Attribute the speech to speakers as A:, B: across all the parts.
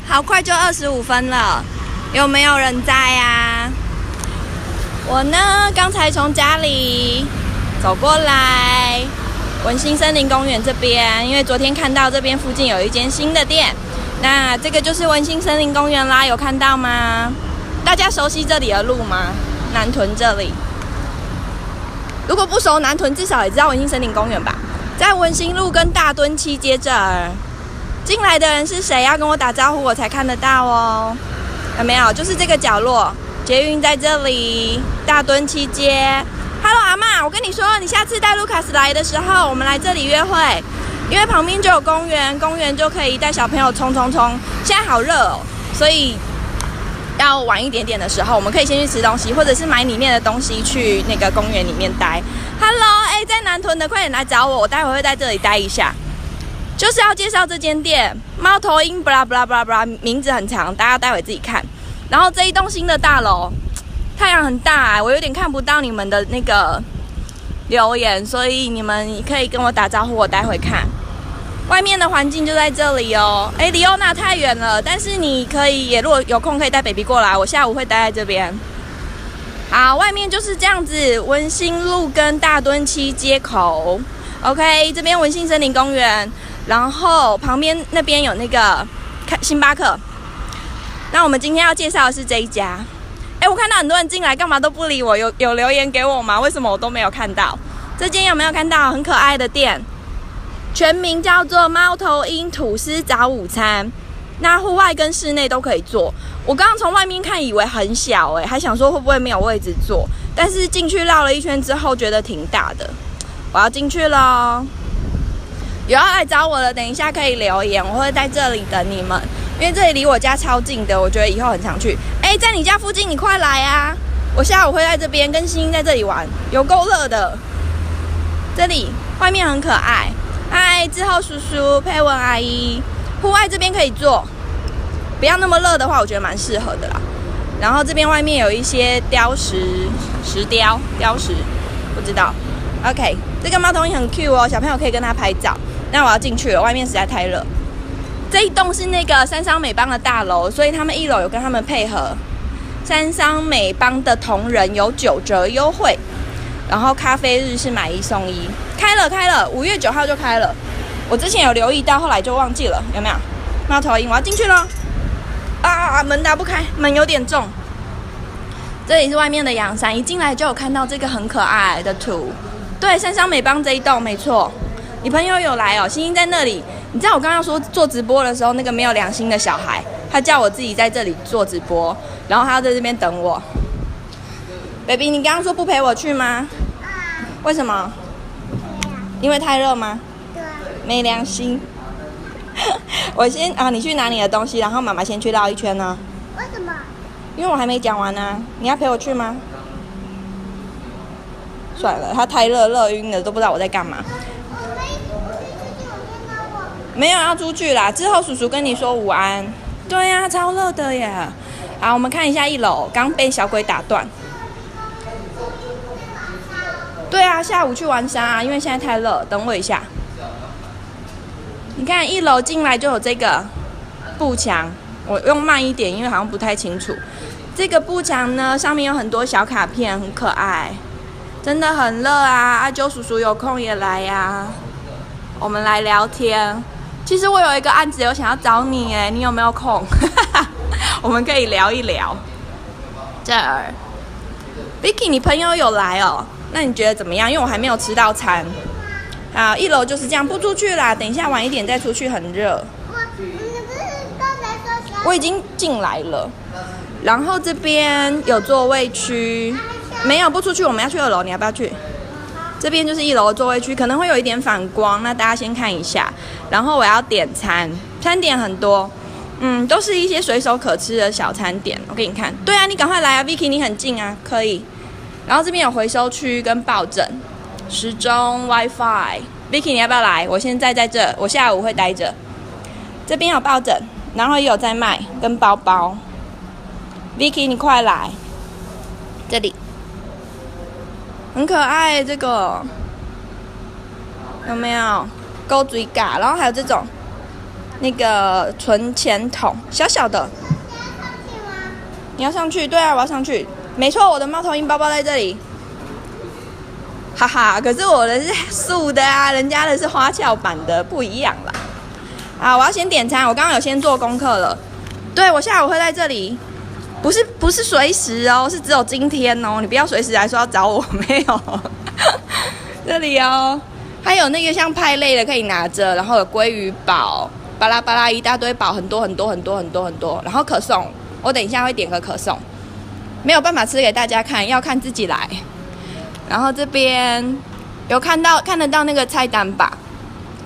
A: 好快就25分了，有没有人在啊？我呢，刚才从家里走过来文心森林公园这边，因为昨天看到这边附近有一间新的店，那这个就是文心森林公园啦，有看到吗？大家熟悉这里的路吗？南屯这里，如果不熟南屯，至少也知道文心森林公园吧？在文心路跟大墩七街这儿。进来的人是谁？要跟我打招呼，我才看得到哦。有没有？就是这个角落，捷运在这里，大墩七街。Hello， 阿嬷，我跟你说，你下次带卢卡斯来的时候，我们来这里约会，因为旁边就有公园，公园就可以带小朋友冲。现在好热哦，所以要晚一点点的时候，我们可以先去吃东西，或者是买里面的东西去那个公园里面待。Hello， 在南屯的快点来找我，我待会会在这里待一下。就是要介绍这间店，猫头鹰布拉布拉布拉布拉，名字很长，大家待会自己看。然后这一栋新的大楼，太阳很大，我有点看不到你们的那个留言，所以你们可以跟我打招呼，我待会看。外面的环境就在这里哦。离欧娜太远了，但是你可以也如果有空可以带 baby 过来，我下午会待在这边。好，外面就是这样子，文心路跟大墩七街口。OK， 这边文心森林公园。然后旁边那边有那个星巴克，那我们今天要介绍的是这一家。我看到很多人进来，干嘛都不理我？有留言给我吗？为什么我都没有看到？这间有没有看到？很可爱的店，全名叫做猫头鹰吐司早午餐。那户外跟室内都可以坐。我刚刚从外面看，以为很小，还想说会不会没有位置坐，但是进去绕了一圈之后，觉得挺大的。我要进去咯。有要来找我的，等一下可以留言，我会在这里等你们，因为这里离我家超近的，我觉得以后很常去。在你家附近，你快来啊！我下午会在这边跟欣欣在这里玩，有够热的。这里外面很可爱，嗨，志厚叔叔、佩文阿姨，户外这边可以坐，不要那么热的话，我觉得蛮适合的啦。然后这边外面有一些石雕，不知道。OK， 这个猫头鹰很 cute 哦，小朋友可以跟它拍照。那我要进去了，外面实在太热。这一栋是那个三商美邦的大楼，所以他们1楼有跟他们配合。三商美邦的同仁有9折优惠，然后咖啡日是买1送1，开了，5月9号就开了。我之前有留意到，后来就忘记了，有没有？猫头鹰，我要进去了。门打不开，门有点重。这里是外面的阳伞，一进来就有看到这个很可爱的图。对，三商美邦这一栋没错。你朋友有来哦，欣欣在那里。你知道我刚刚说做直播的时候，那个没有良心的小孩，他叫我自己在这里做直播，然后他要在这边等我。baby， 你刚刚说不陪我去吗？为什么？因为太热吗？对。没良心。我先你去拿你的东西，然后妈妈先去绕一圈呢。
B: 为什么？
A: 因为我还没讲完呢。你要陪我去吗？算了，他太热晕了，都不知道我在干嘛。没有要出去啦，之后叔叔跟你说午安。对呀，超热的耶。好，我们看一下1楼，刚被小鬼打断。对啊，下午去玩沙因为现在太热，等我一下。你看1楼进来就有这个步墙，我用慢一点，因为好像不太清楚。这个步墙呢，上面有很多小卡片，很可爱。真的很热啊！阿啾叔叔有空也来呀，我们来聊天。其实我有一个案子有想要找你你有没有空？我们可以聊一聊。这儿 ，Vicky， 你朋友有来哦？那你觉得怎么样？因为我还没有吃到餐。好，1楼就是这样，不出去啦，等一下晚一点再出去，很热。我已经进来了，然后这边有座位区。没有，不出去，我们要去2楼，你要不要去？这边就是1楼的座位区，可能会有一点反光，那大家先看一下。然后我要点餐，餐点很多，都是一些随手可吃的小餐点。我给你看，对啊，你赶快来啊 ，Vicky， 你很近啊，可以。然后这边有回收区跟抱枕、时钟、WiFi。Vicky， 你要不要来？我现在在这，我下午会待着。这边有抱枕，然后也有在卖跟包包。Vicky， 你快来，这里。很可爱，这个有没有勾嘴嘎？然后还有这种那个存钱筒，小小的。你要上去？对啊，我要上去。没错，我的猫头鹰包包在这里。哈哈，可是我的是素的啊，人家的是花俏版的，不一样啦。啊，我要先点餐，我刚刚有先做功课了。对，我下午会在这里，不是随时哦，是只有今天哦，你不要随时来说要找我，没有。这里哦，还有那个像派类的可以拿着，然后有鲑鱼堡，巴拉巴拉一大堆堡，很多，然后可颂，我等一下会点个可颂，没有办法吃给大家看，要看自己来。然后这边有看得到那个菜单吧，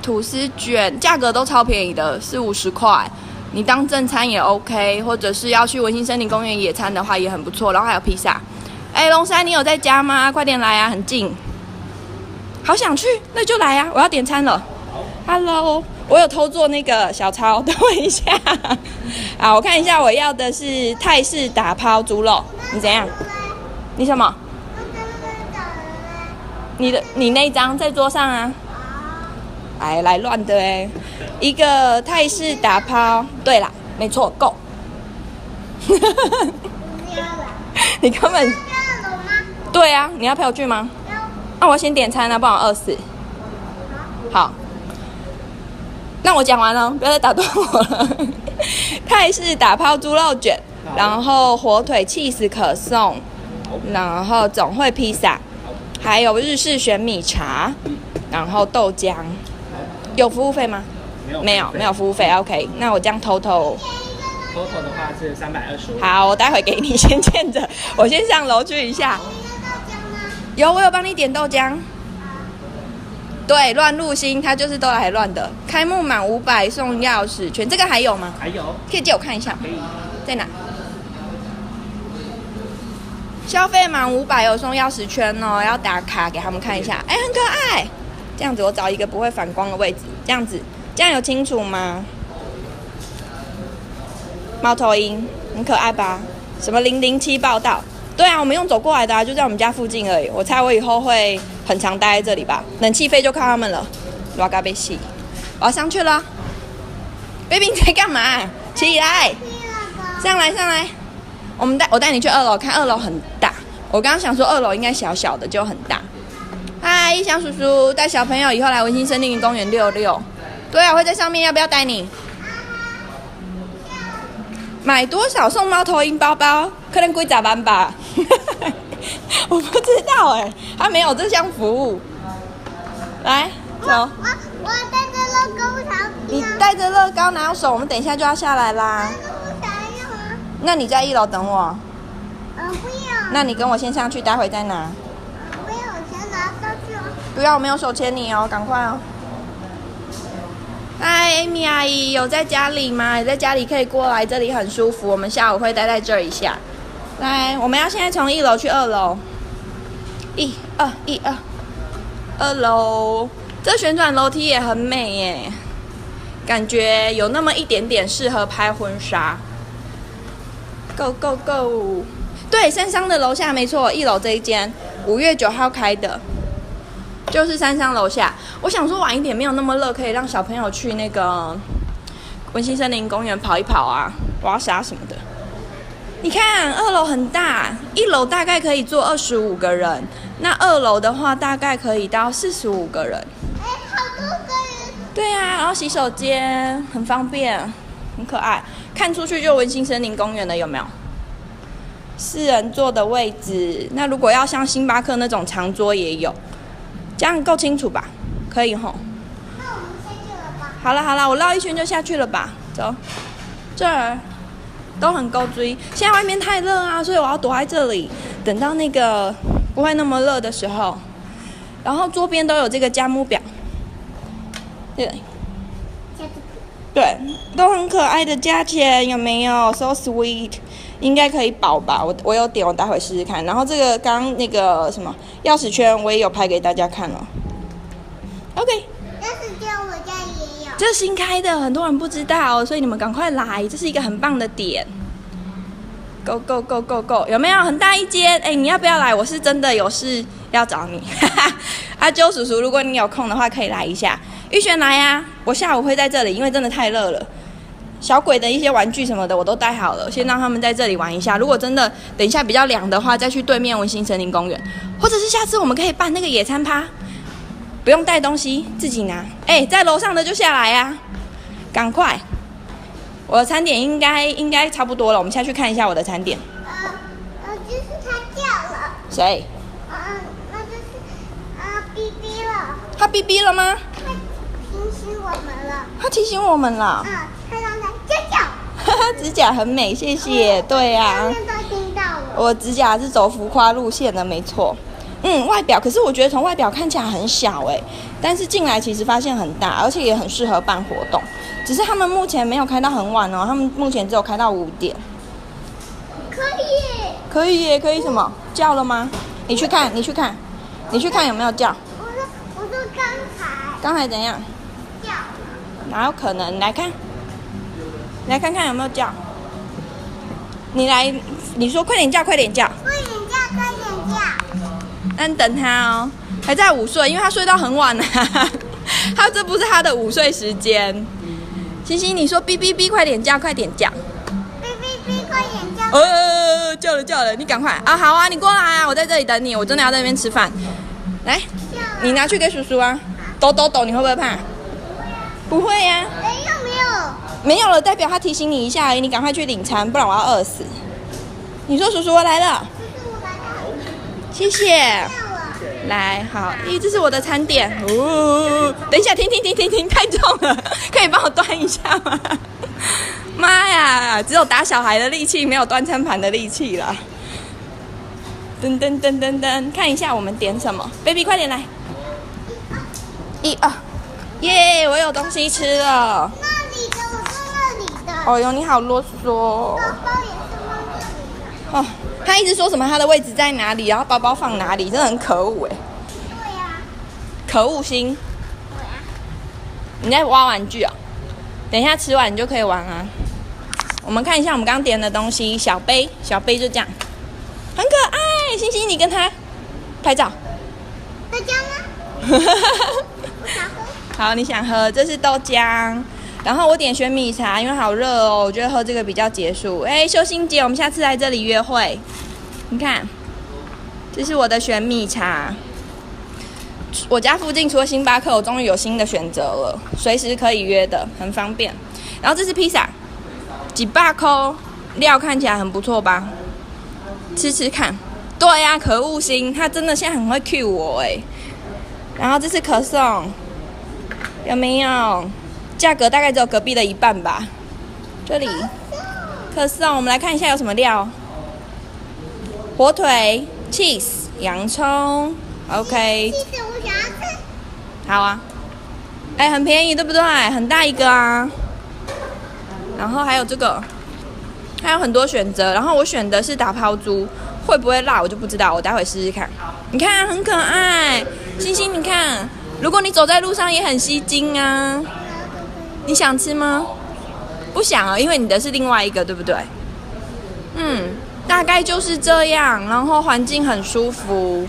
A: 吐司卷价格都超便宜的，40-50块，你当正餐也 OK， 或者是要去文心森林公园野餐的话也很不错。然后还有披萨。龙山你有在家吗？快点来啊，很近。好想去，那就来啊！我要点餐了。Hello， 我有偷做那个小抄，等我一下。我看一下，我要的是泰式打抛猪肉。你怎样？你什么？你那张在桌上啊？来乱的一个泰式打抛，对啦，没错，够。你根本对啊，你要陪我去吗？那我先点餐啊，不然我饿死。好，那我讲完了，不要再打断我了。泰式打抛猪肉卷，然后火腿cheese可颂，然后总会披萨，还有日式玄米茶，然后豆浆。有服务费吗？没有服务费。OK， 那我这样total
B: 的话是325。
A: 好，我待会给你，先欠着，我先上楼去一下。有，我有帮你点豆浆。对，乱入新，它就是都来乱的。开幕满500送钥匙圈，这个还有吗？
B: 还有，
A: 可以借我看一下吗？
B: 可以。
A: 在哪？消费满500有送钥匙圈哦，要打卡给他们看一下。很可爱。这样子，我找一个不会反光的位置，这样子，这样有清楚吗？猫头鹰很可爱吧？什么007报道？对啊，我们用走过来的就在我们家附近而已。我猜我以后会很常待在这里吧，冷气费就靠他们了。我要被洗，我要上去了。baby 你在干嘛？起来，上来。我带你去2楼看，2楼很大。我刚刚想说2楼应该小小的，就很大。嗨，一翔叔叔带小朋友以后来文心森林公园溜溜。对啊，我会在上面，要不要带你？买多少送猫头鹰包包？可能几十万吧。我不知道他没有这项服务。来，走。
C: 我带着乐高糖。
A: 你带着乐高哪有手？我们等一下就要下来啦。
C: 我想要啊。
A: 那你在1楼等我。
C: 不要。
A: 那你跟我先上去，待会再拿。
C: 不要，我先拿上去哦。
A: 不要，我没有手牵你哦，赶快哦。嗨，Amy 阿姨，有在家里吗？你在家里可以过来，这里很舒服。我们下午会待在这儿一下。来，我们要现在从1楼去2楼。1、2，2楼。这旋转楼梯也很美耶，感觉有那么一点点适合拍婚纱。Go go go！ 对，山上的楼下没错，1楼这一间，5月9号开的。就是山上楼下，我想说晚一点没有那么热，可以让小朋友去那个文心森林公园跑一跑啊，挖沙什么的。你看2楼很大，1楼大概可以坐25个人，那2楼的话大概可以到45个人。
C: 好多个人。
A: 对啊，然后洗手间很方便，很可爱，看出去就文心森林公园了，有没有？4人座的位置，那如果要像星巴克那种长桌也有。这样够清楚吧？可以吼。
C: 那我们下去了吧？
A: 好了，我绕一圈就下去了吧。走，这儿都很够追。现在外面太热啊，所以我要躲在这里，等到那个不会那么热的时候。然后桌边都有这个价目表，对，都很可爱的价钱，有没有 ？So sweet， 应该可以保吧？我有点，我待会试试看。然后这个刚那个什么钥匙圈，我也有拍给大家看了。OK。
C: 钥匙圈我家也有。
A: 这是新开的，很多人不知道，所以你们赶快来，这是一个很棒的点。，Go Go Go Go Go， 有没有很大一间？哎，你要不要来？我是真的有事要找你。阿啾叔叔，如果你有空的话，可以来一下。玉璇来呀，我下午会在这里，因为真的太热了。小鬼的一些玩具什么的我都带好了，先让他们在这里玩一下。如果真的等一下比较凉的话，再去对面文心森林公园，或者是下次我们可以办那个野餐趴，不用带东西，自己拿。哎，在楼上的就下来呀，赶快！我的餐点应该差不多了，我们下去看一下我的餐点。
C: 就是他叫了。
A: 谁？
C: 那就是哔哔了。
A: 他哔哔了吗？
C: 他提醒我们了。
A: 他提醒我们了。
C: 他刚才叫。
A: 指甲很美，谢谢。对呀、
C: 他们都听到了。
A: 我指甲是走浮夸路线的，没错。外表，可是我觉得从外表看起来很小但是进来其实发现很大，而且也很适合办活动。只是他们目前没有开到很晚哦，他们目前只有开到5点。
C: 可以。
A: 可以耶，可以什么？叫了吗？你去看有没有叫？
C: 我说
A: 刚才怎样？
C: 叫。
A: 哪有可能？来看看有没有叫。你说快点叫。
C: 快点叫。
A: 那你等他哦，还在午睡，因为他睡到很晚他这不是他的午睡时间。星星，你说哔哔哔，快点叫。
C: 哔哔哔，快点叫。
A: 叫了，你赶快啊！好啊，你过来啊，我在这里等你，我真的要在那边吃饭。来，你拿去给叔叔啊。抖，你会不会怕？不会呀。没有了，代表他提醒你一下而已，你赶快去领餐，不然我要饿死。你说叔叔我来了。谢谢。来，好，这是我的餐点。等一下，停，太重了，可以帮我端一下吗？妈呀，只有打小孩的力气，没有端餐盘的力气了。噔，看一下我们点什么 ，baby 快点来。1、2，耶，我有东西吃了。
C: 那里的，我说那里的。
A: 哦哟，你好啰嗦。
C: 包包也是放这里的。
A: 哦，他一直说什么他的位置在哪里，然后包包放哪里，真的很可恶
C: 对呀。
A: 可恶心。你在挖玩具哦？等一下吃完你就可以玩啊。我们看一下我们刚点的东西，小杯就这样，很可爱。星星，你跟他拍照。
C: 豆浆吗？我想喝。
A: 好，你想喝？这是豆浆。然后我点玄米茶，因为好热哦，我觉得喝这个比较结束。秀欣姐，我们下次来这里约会。你看，这是我的玄米茶。我家附近除了星巴克，我终于有新的选择了，随时可以约的，很方便。然后这是披萨，几百块，料看起来很不错吧？吃吃看。对呀、可恶星，他真的现在很会 cue 我然后这是可颂，有没有？价格大概只有隔壁的一半吧。这里可颂，我们来看一下有什么料。火腿、cheese、洋葱 ，OK。
C: 其实我想要吃。
A: 好啊。很便宜，对不对？很大一个啊。然后还有这个，还有很多选择。然后我选的是打抛猪，会不会辣我就不知道，我待会试试看。你看很可爱，星星你看，如果你走在路上也很吸睛啊。你想吃吗？不想啊，因为你的是另外一个，对不对？大概就是这样，然后环境很舒服。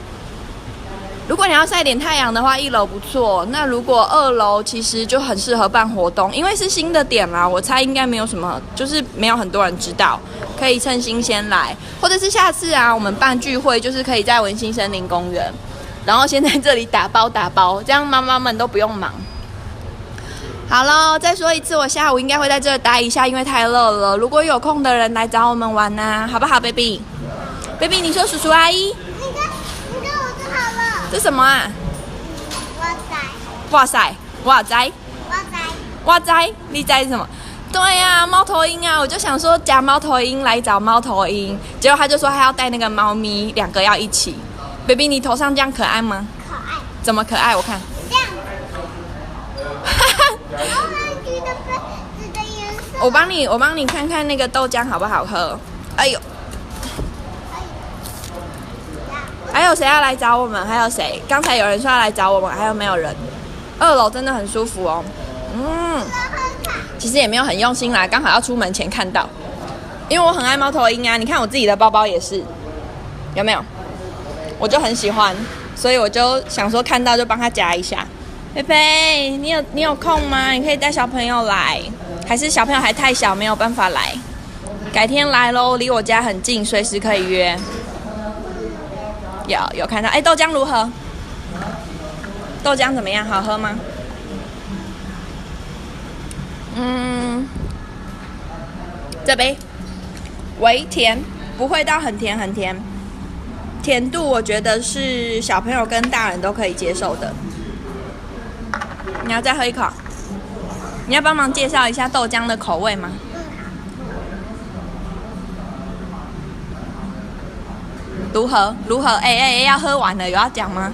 A: 如果你要晒点太阳的话，1楼不错。那如果2楼其实就很适合办活动，因为是新的点啦，我猜应该没有什么，就是没有很多人知道，可以趁新鲜来，或者是下次啊，我们办聚会就是可以在文心森林公园，然后先在这里打包，这样妈妈们都不用忙。好了，再说一次，我下午应该会在这待一下，因为太热了。如果有空的人来找我们玩啊，好不好 ，baby？baby， 你说叔叔阿姨。
C: 你看我做好了。
A: 这什么啊？哇塞！你摘什么？对呀、猫头鹰啊！我就想说夹猫头鹰来找猫头鹰，结果他就说他要带那个猫咪，2个要一起。baby， 你头上这样可爱吗？
C: 可爱。
A: 怎么可爱？我看。
C: 这样。
A: 我帮你看看那个豆浆好不好喝？哎呦，还有谁要来找我们？还有谁？刚才有人说要来找我们，还有没有人？2楼真的很舒服哦。其实也没有很用心啦，刚好要出门前看到。因为我很爱猫头鹰啊，你看我自己的包包也是，有没有？我就很喜欢，所以我就想说看到就帮他夹一下。佩佩，你有空吗？你可以带小朋友来，还是小朋友还太小没有办法来？改天来咯，离我家很近，随时可以约。有看到，哎，豆浆如何？豆浆怎么样？好喝吗？这杯微甜，不会到很甜很甜，甜度我觉得是小朋友跟大人都可以接受的。你要再喝一口？你要帮忙介绍一下豆浆的口味吗？如何？要喝完了，有要讲吗？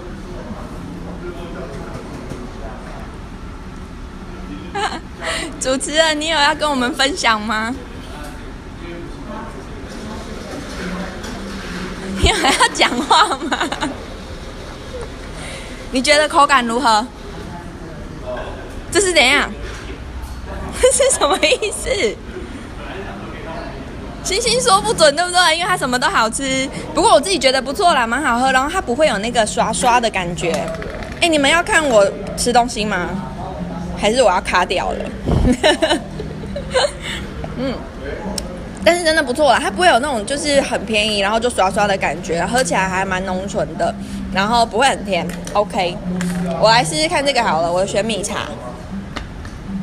A: 主持人，你有要跟我们分享吗？你有要讲话吗？你觉得口感如何？这是怎样？这是什么意思？星星说不准，对不对？因为它什么都好吃。不过我自己觉得不错啦，蛮好喝，然后它不会有那个刷刷的感觉。哎，你们要看我吃东西吗？还是我要卡掉了？但是真的不错啦，它不会有那种就是很便宜然后就刷刷的感觉，喝起来还蛮浓醇的，然后不会很甜。OK， 我来试试看这个好了，我的玄米茶。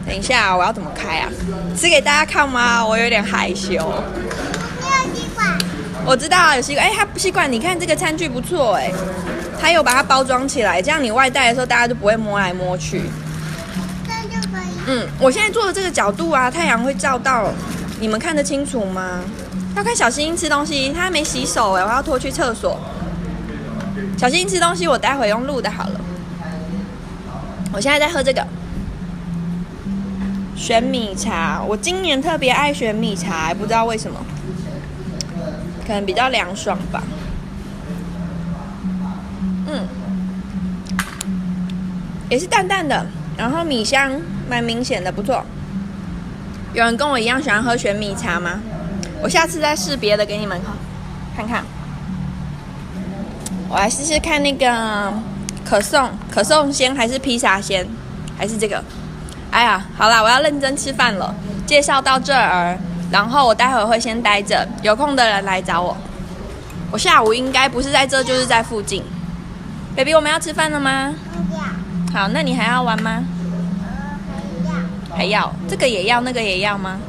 A: 等一下，我要怎么开啊？吃给大家看吗？我有点害羞。
C: 没有吸管。
A: 我知道有吸管，它吸管，你看这个餐具不错哎，它有把它包装起来，这样你外带的时候大家就不会摸来摸去。
C: 这样就可以。
A: 我现在坐的这个角度啊，太阳会照到，你们看得清楚吗？要看小星星吃东西，他还没洗手哎，我要拖去厕所。小星星吃东西，我待会用录的好了。我现在在喝这个玄米茶，我今年特别爱玄米茶，不知道为什么，可能比较凉爽吧。也是淡淡的，然后米香蛮明显的，不错。有人跟我一样喜欢喝玄米茶吗？我下次再试别的给你们看看。我来试试看那个可颂鲜还是披萨鲜，还是这个。哎呀，好啦，我要认真吃饭了。介绍到这儿，然后我待会会先待着，有空的人来找我。我下午应该不是在这，就是在附近。baby， 我们要吃饭了吗？好，那你还要玩吗？还要，这个也要，那个也要吗？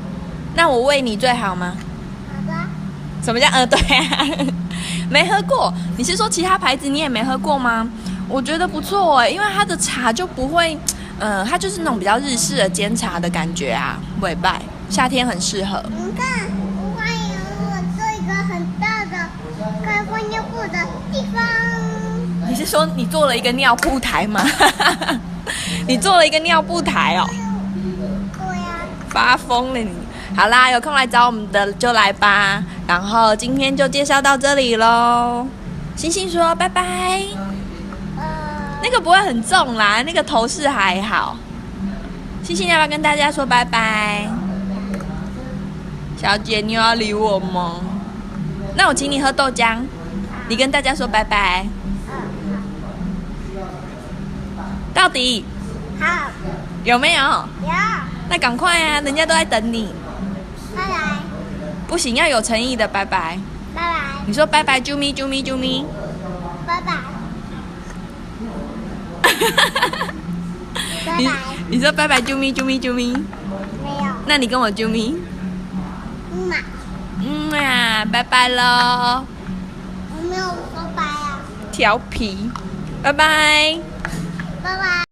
A: 那我喂你最好吗？
C: 好的。
A: 什么叫对啊？没喝过。你是说其他牌子你也没喝过吗？我觉得不错哎，因为它的茶就不会，它就是那种比较日式的煎茶的感觉啊，尾拜，夏天很适合。
C: 你看，欢迎我做一个很大的开放尿布的地方。
A: 你是说你做了一个尿布台吗？你做了一个尿布台哦？
C: 对呀。
A: 发疯了你！好啦，有空来找我们的就来吧。然后今天就介绍到这里咯。星星说拜拜。那个不会很重啦，那个头饰还好。星星要不要跟大家说拜拜？小姐，你有要理我吗？那我请你喝豆浆，你跟大家说拜拜。到底
C: 好。
A: 有没有？
C: 有。
A: 那赶快啊，人家都在等你。
C: 拜拜。
A: 不行，要有诚意的拜拜。
C: 拜拜。
A: 你说拜拜，啾咪啾咪啾咪。
C: 拜拜。拜拜。
A: 你说拜拜，啾咪啾咪啾咪。
C: 没有。
A: 那你跟我啾咪。拜拜喽。
C: 我没有说拜啊。
A: 调皮，拜拜。
C: 拜拜。